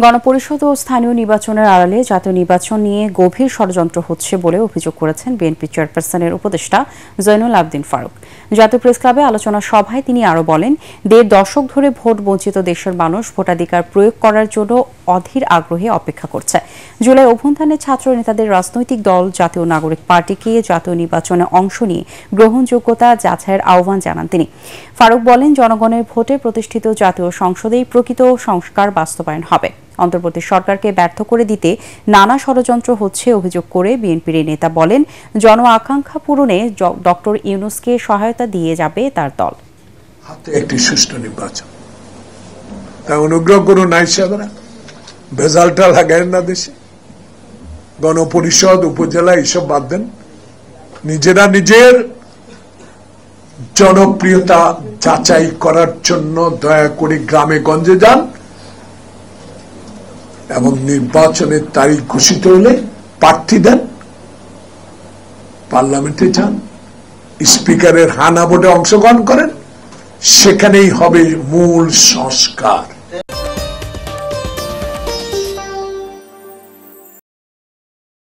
গণপরিষদ ও স্থানীয় নির্বাচনের আড়ালে জাতীয় নির্বাচন নিয়ে গভীর ষড়যন্ত্র হচ্ছে বলে অভিযোগ করেছেন বিএনপি চেয়ারপারসনের উপদেষ্টা জয়নুল আবদিন ফারুক। জাতীয় প্রেস ক্লাবে আলোচনা সভায় তিনি আরও বলেন, ১.৫ দশক ধরে ভোট বঞ্চিত দেশের মানুষ ভোটাধিকার প্রয়োগ করার জন্য অধীর আগ্রহে অপেক্ষা করছে। জুলাই অভ্যুত্থানে ছাত্র নেতাদের রাজনৈতিক দল জাতীয় নাগরিক পার্টিকে জাতীয় নির্বাচনে অংশ নিয়ে গ্রহণযোগ্যতা যাচাইয়ের আহ্বান জানান তিনি। ফারুক বলেন, জনগণের ভোটে প্রতিষ্ঠিত জাতীয় সংসদেই প্রকৃত সংস্কার বাস্তবায়ন হবে। অন্তর্বর্তী সরকারকে ব্যর্থ করে দিতে নানা ষড়যন্ত্র হচ্ছে অভিযোগ করে বিএনপির এই নেতা বলেন, জন আকাঙ্ক্ষা পূরণে ডক্টর ইউনূসকে সহায়তা দিয়ে যাবে তার দল। হাতে একটি সুষ্ঠু নির্বাচন, তাই অনুগ্রহ করুন নাই সাহেবরা, ভেজালটা লাগায় না দেশে। গণপরিষদ, উপজেলা এইসব বাদ দেন, নিজেরা নিজের জনপ্রিয়তা যাচাই করার জন্য দয়া করে গ্রামে গঞ্জে যান এবং নির্বাচনের তারিখ ঘোষিত হলে প্রার্থী দেন, পার্লামেন্টে যান, স্পিকারের হানা ভোটে অংশগ্রহণ করেন, সেখানেই হবে মূল সংস্কার।